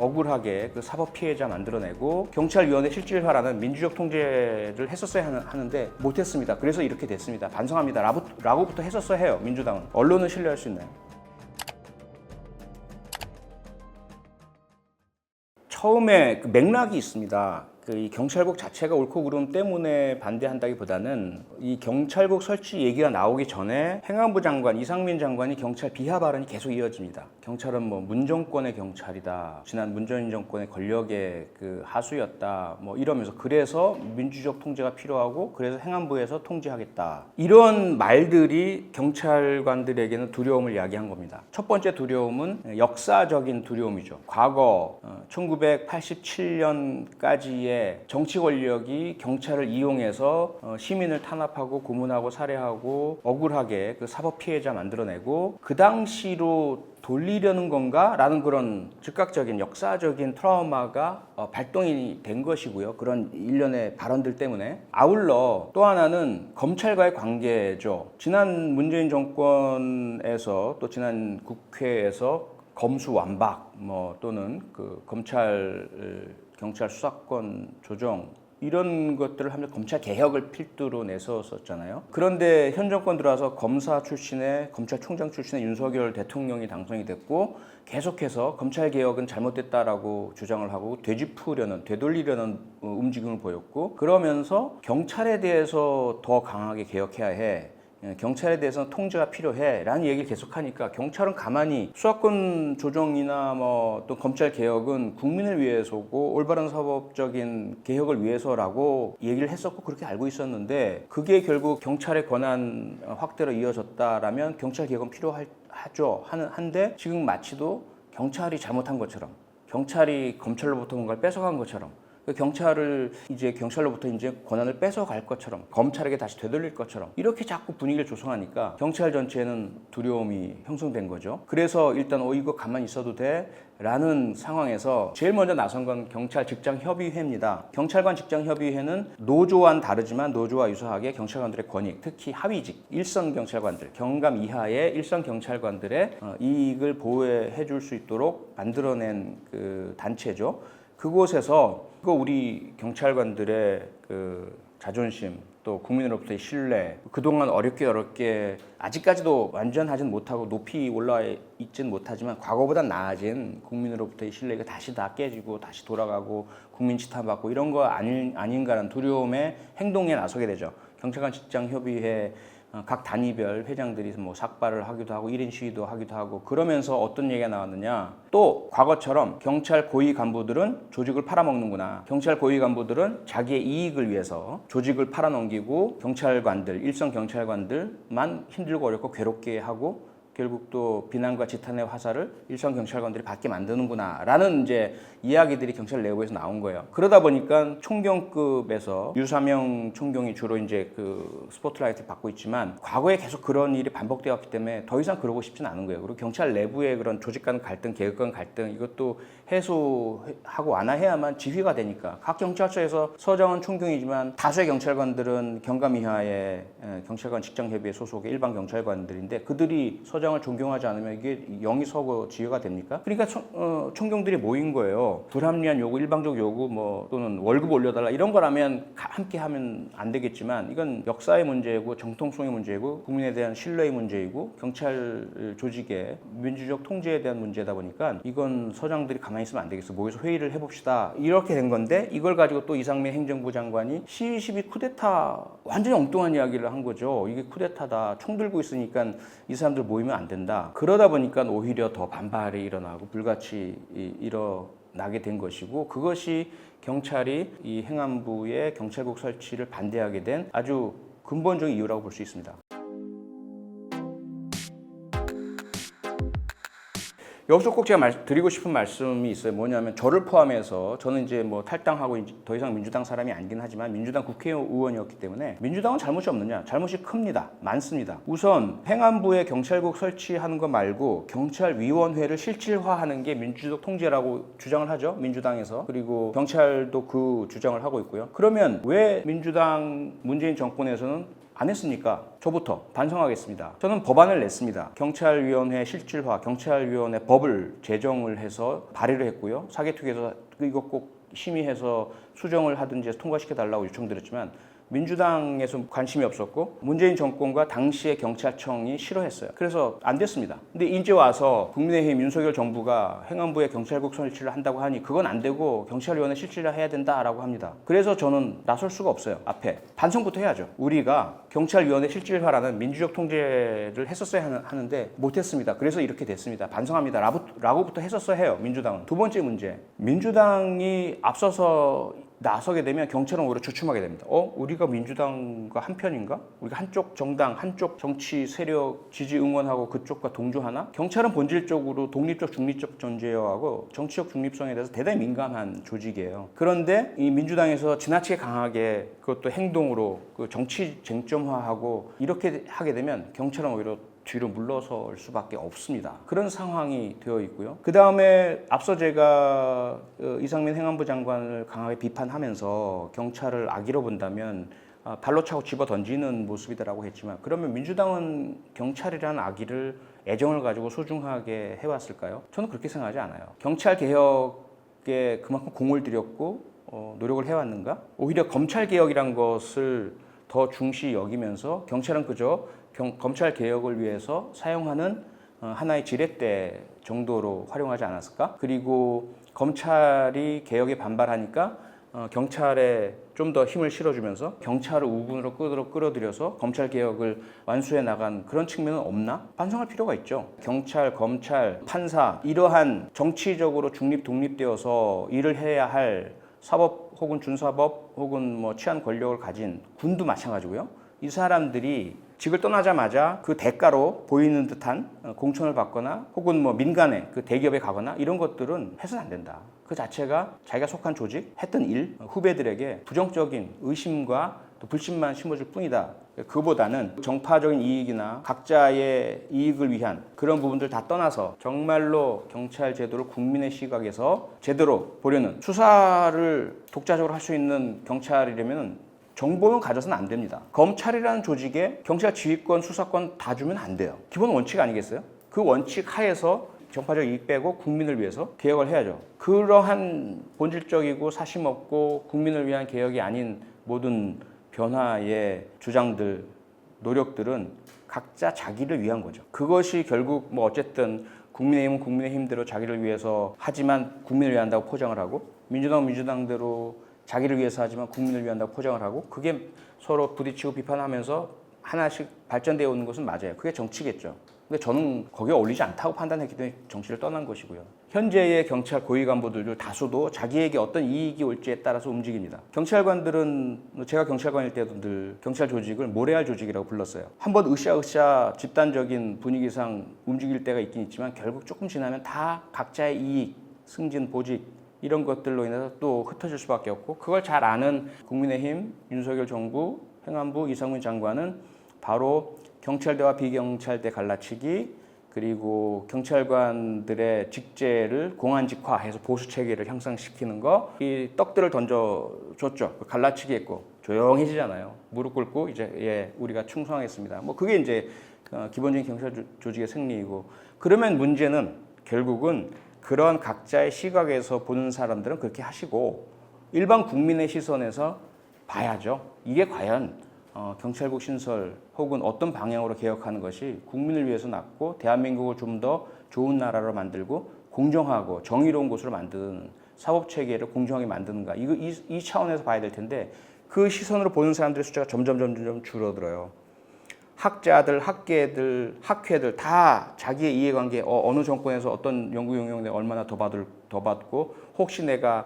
억울하게 그 사법 피해자 만들어내고 경찰위원회 실질화라는 민주적 통제를 했었어야 하는데 못했습니다. 그래서 이렇게 됐습니다. 반성합니다. 라고부터 했었어야 해요. 민주당은. 언론을 신뢰할 수 있나요? 처음에 그 맥락이 있습니다. 이 경찰국 자체가 옳고 그름 때문에 반대한다기보다는 이 경찰국 설치 얘기가 나오기 전에 행안부 장관 이상민 장관이 경찰 비하 발언이 계속 이어집니다. 경찰은 뭐 문정권의 경찰이다. 지난 문재인 정권의 권력의 그 하수였다. 뭐 이러면서 그래서 민주적 통제가 필요하고 그래서 행안부에서 통제하겠다. 이런 말들이 경찰관들에게는 두려움을 야기한 겁니다. 첫 번째 두려움은 역사적인 두려움이죠. 과거 1987년까지의 정치 권력이 경찰을 이용해서 시민을 탄압하고 고문하고 살해하고 억울하게 그 사법 피해자 만들어내고 그 당시로 돌리려는 건가? 라는 그런 즉각적인 역사적인 트라우마가 발동이 된 것이고요. 그런 일련의 발언들 때문에. 아울러 또 하나는 검찰과의 관계죠. 지난 문재인 정권에서 또 지난 국회에서 검수완박 또는 그 경찰 수사권 조정 이런 것들을 하면서 검찰 개혁을 필두로 내세웠었잖아요. 그런데 현 정권 들어와서 검사 출신의 검찰총장 출신의 윤석열 대통령이 당선이 됐고 계속해서 검찰 개혁은 잘못됐다라고 주장을 하고 되돌리려는 움직임을 보였고 그러면서 경찰에 대해서 더 강하게 개혁해야 해. 경찰에 대해서는 통제가 필요해 라는 얘기를 계속하니까 경찰은 가만히 수사권 조정이나 또 검찰 개혁은 국민을 위해서고 올바른 사법적인 개혁을 위해서라고 얘기를 했었고 그렇게 알고 있었는데 그게 결국 경찰의 권한 확대로 이어졌다라면 경찰 개혁은 필요하죠 한데 지금 마치도 경찰이 잘못한 것처럼 경찰이 검찰로부터 뭔가를 뺏어간 것처럼 경찰로부터 권한을 뺏어갈 것처럼 검찰에게 다시 되돌릴 것처럼 이렇게 자꾸 분위기를 조성하니까 경찰 전체에는 두려움이 형성된 거죠. 그래서 일단 이거 가만히 있어도 돼? 라는 상황에서 제일 먼저 나선 건 경찰 직장협의회입니다. 경찰관 직장협의회는 노조와는 다르지만 노조와 유사하게 경찰관들의 권익, 특히 하위직, 일선 경찰관들, 경감 이하의 일선 경찰관들의 이익을 보호해 줄 수 있도록 만들어낸 그 단체죠. 그곳에서 우리 경찰관들의 그 자존심 또 국민으로부터의 신뢰 그동안 어렵게 아직까지도 완전하진 못하고 높이 올라와 있지는 못하지만 과거보다 나아진 국민으로부터의 신뢰가 다시 다 깨지고 다시 돌아가고 국민 치탄받고 이런 거 아닌가라는 두려움의 행동에 나서게 되죠. 경찰관 직장협의회 각 단위별 회장들이 삭발을 하기도 하고 1인 시위도 하기도 하고 그러면서 어떤 얘기가 나왔느냐 또 과거처럼 경찰 고위 간부들은 조직을 팔아먹는구나 경찰 고위 간부들은 자기의 이익을 위해서 조직을 팔아넘기고 일선 경찰관들만 힘들고 어렵고 괴롭게 하고 결국 또 비난과 지탄의 화살을 일선 경찰관들이 받게 만드는구나 라는 이야기들이 경찰 내부에서 나온 거예요. 그러다 보니까 총경급에서 유사명 총경이 주로 그 스포트라이트를 받고 있지만 과거에 계속 그런 일이 반복되었기 때문에 더 이상 그러고 싶지는 않은 거예요. 그리고 경찰 내부의 그런 조직 간 갈등, 계급 간 갈등 이것도 해소하고 완화해야만 지휘가 되니까 각 경찰서에서 서장은 총경이지만 다수의 경찰관들은 경감 이하의 경찰관 직장협의회 소속의 일반 경찰관들인데 그들이 서장을 존경하지 않으면 이게 영이 서고 지휘가 됩니까? 그러니까 총경들이 모인 거예요. 불합리한 요구, 일방적 요구 또는 월급 올려달라 이런 거라면 함께 하면 안 되겠지만 이건 역사의 문제이고 정통성의 문제이고 국민에 대한 신뢰의 문제이고 경찰 조직의 민주적 통제에 대한 문제다 보니까 이건 서장들이 가만히 있으면 안 되겠어. 모여서 회의를 해봅시다. 이렇게 된 건데 이걸 가지고 또 이상민 행정부 장관이 12.12 쿠데타 완전히 엉뚱한 이야기를 한 거죠. 이게 쿠데타다. 총 들고 있으니까 이 사람들 모이면 안 된다. 그러다 보니까 오히려 더 반발이 일어나고 불같이 일어나게 된 것이고 그것이 경찰이 이 행안부의 경찰국 설치를 반대하게 된 아주 근본적인 이유라고 볼 수 있습니다. 여기서 꼭 제가 드리고 싶은 말씀이 있어요. 뭐냐면 저를 포함해서 저는 탈당하고 더 이상 민주당 사람이 아니긴 하지만 민주당 국회의원이었기 때문에 민주당은 잘못이 없느냐? 잘못이 큽니다. 많습니다. 우선 행안부에 경찰국 설치하는 거 말고 경찰위원회를 실질화하는 게 민주적 통제라고 주장을 하죠. 민주당에서. 그리고 경찰도 그 주장을 하고 있고요. 그러면 왜 민주당 문재인 정권에서는 안 했으니까 저부터 반성하겠습니다. 저는 법안을 냈습니다. 경찰위원회 실질화, 경찰위원회 법을 제정을 해서 발의를 했고요. 사개특위에서 이거 꼭 심의해서 수정을 하든지 해서 통과시켜달라고 요청드렸지만 민주당에서 관심이 없었고 문재인 정권과 당시의 경찰청이 싫어했어요. 그래서 안 됐습니다. 근데 이제 와서 국민의힘 윤석열 정부가 행안부에 경찰국 설치를 한다고 하니 그건 안 되고 경찰위원회 실질화 해야 된다라고 합니다. 그래서 저는 나설 수가 없어요. 앞에 반성부터 해야죠. 우리가 경찰위원회 실질화라는 민주적 통제를 했었어야 하는데 못했습니다. 그래서 이렇게 됐습니다. 반성합니다. 라고부터 했었어야 해요. 민주당은. 두 번째 문제, 민주당이 앞서서 나서게 되면 경찰은 오히려 주춤하게 됩니다. 우리가 민주당과 한편인가? 우리가 한쪽 정당, 한쪽 정치 세력 지지 응원하고 그쪽과 동조하나? 경찰은 본질적으로 독립적, 중립적 존재하고 정치적 중립성에 대해서 대단히 민감한 조직이에요. 그런데 이 민주당에서 지나치게 강하게 그것도 행동으로 그 정치 쟁점화하고 이렇게 하게 되면 경찰은 오히려 뒤로 물러설 수밖에 없습니다. 그런 상황이 되어 있고요. 그 다음에 앞서 제가 이상민 행안부 장관을 강하게 비판하면서 경찰을 악의로 본다면 발로 차고 집어 던지는 모습이다라고 했지만 그러면 민주당은 경찰이라는 악의를 애정을 가지고 소중하게 해왔을까요? 저는 그렇게 생각하지 않아요. 경찰 개혁에 그만큼 공을 들였고 노력을 해왔는가? 오히려 검찰 개혁이란 것을 더 중시 여기면서 경찰은 그저 검찰 개혁을 위해서 사용하는 하나의 지렛대 정도로 활용하지 않았을까? 그리고 검찰이 개혁에 반발하니까 경찰에 좀 더 힘을 실어주면서 경찰을 우군으로 끌어들여서 검찰 개혁을 완수해 나간 그런 측면은 없나? 반성할 필요가 있죠. 경찰, 검찰, 판사 이러한 정치적으로 독립되어서 일을 해야 할 사법 혹은 준사법 혹은 뭐 치안 권력을 가진 군도 마찬가지고요. 이 사람들이 직을 떠나자마자 그 대가로 보이는 듯한 공천을 받거나 혹은 뭐 민간의 그 대기업에 가거나 이런 것들은 해서는 안 된다. 그 자체가 자기가 속한 조직, 했던 일, 후배들에게 부정적인 의심과 또 불신만 심어줄 뿐이다. 그보다는 정파적인 이익이나 각자의 이익을 위한 그런 부분들 다 떠나서 정말로 경찰 제도를 국민의 시각에서 제대로 보려는 수사를 독자적으로 할 수 있는 경찰이라면 정보는 가져서는 안 됩니다. 검찰이라는 조직에 경찰 지휘권, 수사권 다 주면 안 돼요. 기본 원칙 아니겠어요? 그 원칙 하에서 정파적 이익 빼고 국민을 위해서 개혁을 해야죠. 그러한 본질적이고 사심 없고 국민을 위한 개혁이 아닌 모든 변화의 주장들, 노력들은 각자 자기를 위한 거죠. 그것이 결국 뭐 어쨌든 국민의힘은 국민의힘대로 자기를 위해서 하지만 국민을 위한다고 포장을 하고 민주당은 민주당대로 자기를 위해서 하지만 국민을 위한다고 포장을 하고 그게 서로 부딪히고 비판하면서 하나씩 발전되어 오는 것은 맞아요. 그게 정치겠죠. 근데 저는 거기에 어울리지 않다고 판단했기 때문에 정치를 떠난 것이고요. 현재의 경찰 고위 간부들도 다수도 자기에게 어떤 이익이 올지에 따라서 움직입니다. 경찰관들은 제가 경찰관일 때도 늘 경찰 조직을 모래알 조직이라고 불렀어요. 한번 으쌰으쌰 집단적인 분위기상 움직일 때가 있긴 있지만 결국 조금 지나면 다 각자의 이익, 승진, 보직 이런 것들로 인해서 또 흩어질 수밖에 없고 그걸 잘 아는 국민의힘, 윤석열 정부, 행안부 이상민 장관은 바로 경찰대와 비경찰대 갈라치기 그리고 경찰관들의 직제를 공안직화해서 보수체계를 향상시키는 거 이 떡들을 던져줬죠. 갈라치기 했고 조용해지잖아요. 무릎 꿇고 이제 우리가 충성하겠습니다. 뭐 그게 이제 기본적인 경찰 조직의 승리이고 그러면 문제는 결국은 그런 각자의 시각에서 보는 사람들은 그렇게 하시고 일반 국민의 시선에서 봐야죠. 이게 과연 경찰국 신설 혹은 어떤 방향으로 개혁하는 것이 국민을 위해서 낫고 대한민국을 좀 더 좋은 나라로 만들고 공정하고 정의로운 곳으로 만드는 사법체계를 공정하게 만드는가 이 차원에서 봐야 될 텐데 그 시선으로 보는 사람들의 숫자가 점점 줄어들어요. 학자들, 학계들, 학회들 다 자기의 이해관계 어느 정권에서 어떤 연구 용역 내가 얼마나 더 받고 혹시 내가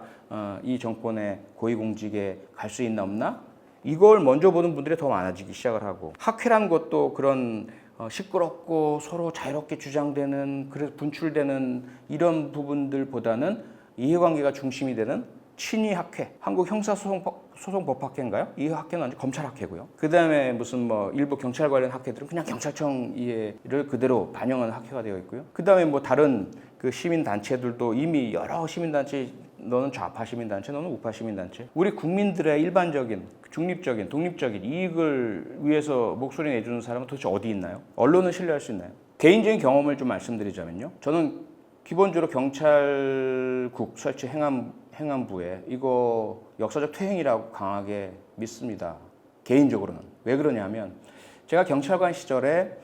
이 정권의 고위공직에 갈 수 있나 없나 이걸 먼저 보는 분들이 더 많아지기 시작을 하고 학회란 것도 그런 시끄럽고 서로 자유롭게 주장되는 그래서 분출되는 이런 부분들보다는 이해관계가 중심이 되는 친위학회, 한국 형사소송법학회인가요? 이 학회는 완전 검찰학회고요. 그 다음에 무슨 뭐 일부 경찰 관련 학회들은 그냥 경찰청 이해를 그대로 반영하는 학회가 되어 있고요. 그 다음에 뭐 다른 그 시민단체들도 이미 여러 시민단체 너는 좌파 시민단체, 너는 우파 시민단체. 우리 국민들의 일반적인, 중립적인, 독립적인 이익을 위해서 목소리 내주는 사람은 도대체 어디 있나요? 언론을 신뢰할 수 있나요? 개인적인 경험을 좀 말씀드리자면요. 저는 기본적으로 경찰국 설치 행안부에 이거 역사적 퇴행이라고 강하게 믿습니다. 개인적으로는. 왜 그러냐면 제가 경찰관 시절에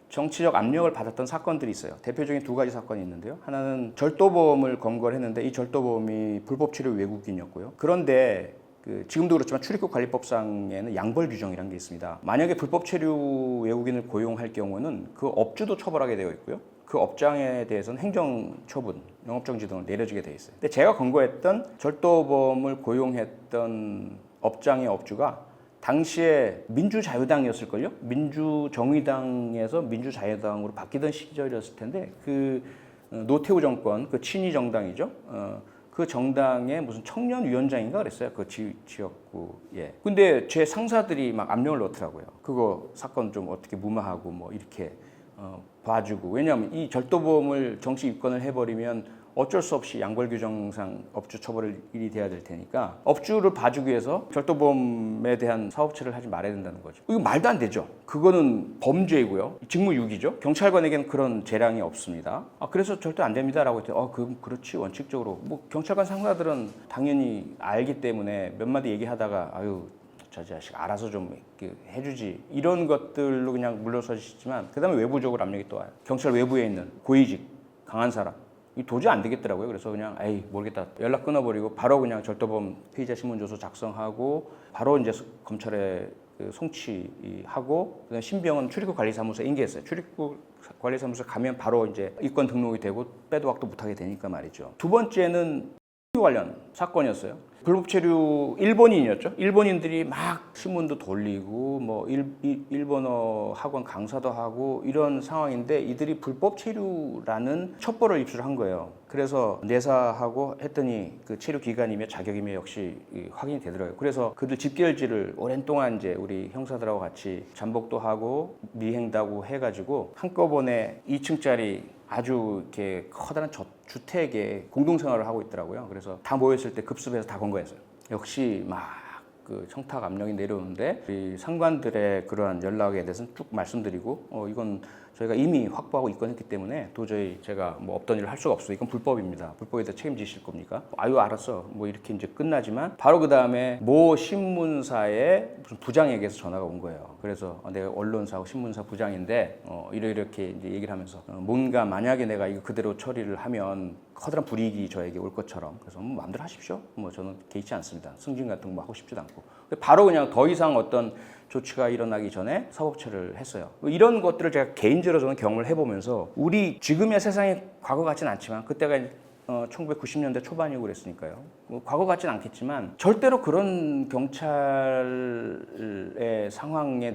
정치적 압력을 받았던 사건들이 있어요. 대표적인 두 가지 사건이 있는데요. 하나는 절도범을 검거를 했는데 이 절도범이 불법 체류 외국인이었고요. 그런데 지금도 그렇지만 출입국 관리법상에는 양벌 규정이라는 게 있습니다. 만약에 불법 체류 외국인을 고용할 경우는 그 업주도 처벌하게 되어 있고요. 그 업장에 대해서는 행정처분, 영업정지 등을 내려지게 되어 있어요. 근데 제가 검거했던 절도범을 고용했던 업장의 업주가 당시에 민주자유당이었을걸요? 민주정의당에서 민주자유당으로 바뀌던 시절이었을 텐데 노태우 정권, 친위 정당이죠. 그 정당의 무슨 청년위원장인가 그랬어요. 그 지역구에. 근데 제 상사들이 막 압력을 넣더라고요. 그거 사건 좀 어떻게 무마하고 뭐 이렇게 봐주고. 왜냐하면 이 절도범을 정치 입건을 해버리면 어쩔 수 없이 양벌 규정상 업주 처벌이 돼야 될 테니까 업주를 봐주기 위해서 절도범에 대한 사업체를 하지 말아야 된다는 거죠. 이거 말도 안 되죠. 그거는 범죄이고요. 직무유기죠. 경찰관에게는 그런 재량이 없습니다. 그래서 절대 안 됩니다라고 했더니 그럼 그렇지 원칙적으로 뭐 경찰관 상사들은 당연히 알기 때문에 몇 마디 얘기하다가 아유 저 자식 알아서 좀 해주지 이런 것들로 그냥 물러서시지만 그다음에 외부적으로 압력이 또 와요. 경찰 외부에 있는 고위직 강한 사람 이 도저히 안 되겠더라고요. 그래서 그냥 에이 모르겠다 연락 끊어버리고 바로 그냥 절도범 피의자 신문조서 작성하고 바로 이제 검찰에 송치하고 그다음에 신병은 출입국 관리사무소에 인계했어요. 출입국 관리사무소 가면 바로 이제 입건 등록이 되고 빼도 박도 못하게 되니까 말이죠. 두 번째는 관련 사건이었어요. 불법 체류 일본인이었죠. 일본인들이 막 신문도 돌리고 뭐 일본어 학원 강사도 하고 이런 상황인데 이들이 불법 체류라는 첩보를 입수한 거예요. 그래서 내사하고 했더니 그 체류 기간이며 자격이며 역시 확인이 되더라고요. 그래서 그들 집결지를 오랜 동안 이제 우리 형사들하고 같이 잠복도 하고 미행도 하고 해가지고 한꺼번에 2층짜리 아주 이렇게 커다란 주택에 공동생활을 하고 있더라고요. 그래서 다 모였을 때 급습해서 다 건거했어요. 역시 막 청탁 압력이 내려오는데 우리 상관들의 그러한 연락에 대해서는 쭉 말씀드리고 이건 저희가 이미 확보하고 입건했기 때문에 도저히 제가 뭐 없던 일을 할 수가 없어요. 이건 불법입니다. 불법에 대해 책임지실 겁니까? 아유 알았어. 뭐 이렇게 이제 끝나지만 바로 그 다음에 모 신문사의 무슨 부장에게서 전화가 온 거예요. 그래서 내가 언론사하고 신문사 부장인데 이렇게 이제 얘기를 하면서 뭔가 만약에 내가 이거 그대로 처리를 하면 커다란 불이익이 저에게 올 것처럼 그래서 뭐 마음대로 하십시오. 뭐 저는 개의치 않습니다. 승진 같은 거 뭐 하고 싶지도 않고 바로 그냥 더 이상 어떤 조치가 일어나기 전에 사법처리를 했어요. 이런 것들을 제가 개인적으로 저는 경험을 해보면서 우리 지금의 세상이 과거 같진 않지만 그때가 1990년대 초반이고 그랬으니까요. 과거 같진 않겠지만 절대로 그런 경찰의 상황에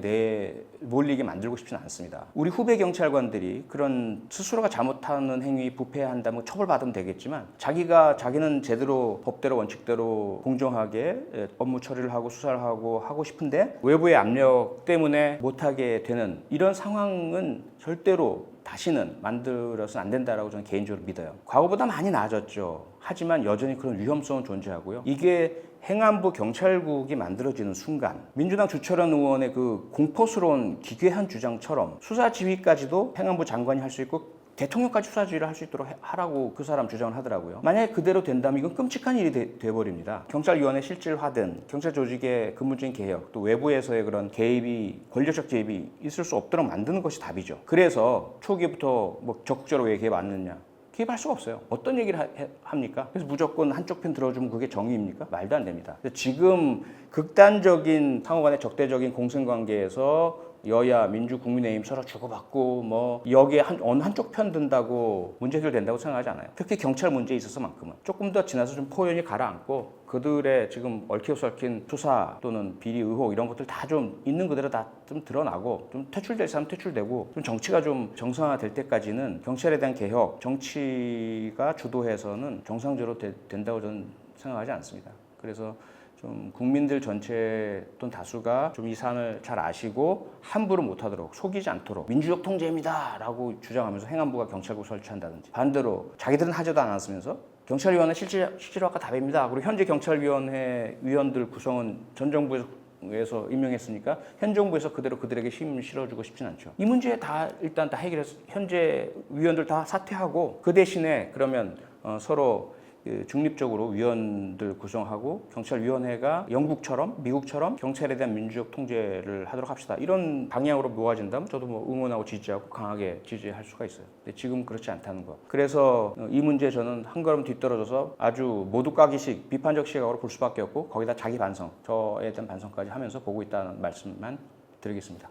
몰리게 만들고 싶지는 않습니다. 우리 후배 경찰관들이 그런 스스로가 잘못하는 행위 부패한다면 처벌받으면 되겠지만 자기는 제대로 법대로 원칙대로 공정하게 업무 처리를 하고 수사를 하고 싶은데 외부의 압력 때문에 못하게 되는 이런 상황은 절대로 다시는 만들어서는 안 된다라고 저는 개인적으로 믿어요. 과거보다 많이 나아졌죠. 하지만 여전히 그런 위험성은 존재하고요. 이게 행안부 경찰국이 만들어지는 순간 민주당 주철현 의원의 그 공포스러운 기괴한 주장처럼 수사 지휘까지도 행안부 장관이 할 수 있고 대통령까지 수사 지휘를 할 수 있도록 하라고 그 사람 주장을 하더라고요. 만약에 그대로 된다면 이건 끔찍한 일이 돼버립니다. 경찰위원회 실질화된 경찰 조직의 근본적인 개혁 또 외부에서의 그런 개입이 권력적 개입이 있을 수 없도록 만드는 것이 답이죠. 그래서 초기부터 뭐 적극적으로 왜 개입 안 했느냐 개입할 수가 없어요. 어떤 얘기를 합니까? 그래서 무조건 한쪽 편 들어주면 그게 정의입니까? 말도 안 됩니다. 지금 극단적인 상호간의 적대적인 공생관계에서 여야, 민주, 국민의힘 서로 주고받고 뭐 여기에 어느 한쪽 편 든다고 문제 해결된다고 생각하지 않아요. 특히 경찰 문제에 있어서만큼은 조금 더 지나서 좀 포연히 가라앉고 그들의 지금 얽혀설킨 수사 또는 비리 의혹 이런 것들 다 좀 있는 그대로 다 좀 드러나고 좀 퇴출될 사람 퇴출되고 좀 정치가 좀 정상화될 때까지는 경찰에 대한 개혁, 정치가 주도해서는 정상적으로 된다고 저는 생각하지 않습니다. 그래서 좀 국민들 전체 또는 다수가 좀 이 사안을 잘 아시고 함부로 못하도록 속이지 않도록 민주적 통제입니다 라고 주장하면서 행안부가 경찰국 설치한다든지 반대로 자기들은 하지도 않았으면서 경찰위원회 실질로 아까 답입니다. 그리고 현재 경찰위원회 위원들 구성은 전 정부에서 임명했으니까 현 정부에서 그대로 그들에게 힘을 실어주고 싶진 않죠. 이 문제 다 일단 다 해결해서 현재 위원들 다 사퇴하고 그 대신에 그러면 서로 중립적으로 위원들 구성하고 경찰위원회가 영국처럼 미국처럼 경찰에 대한 민주적 통제를 하도록 합시다. 이런 방향으로 모아진다면 저도 뭐 응원하고 지지하고 강하게 지지할 수가 있어요. 근데 지금 그렇지 않다는 거. 그래서 이 문제에 저는 한 걸음 뒤떨어져서 아주 모두 까기식 비판적 시각으로 볼 수밖에 없고 거기다 자기 반성, 저에 대한 반성까지 하면서 보고 있다는 말씀만 드리겠습니다.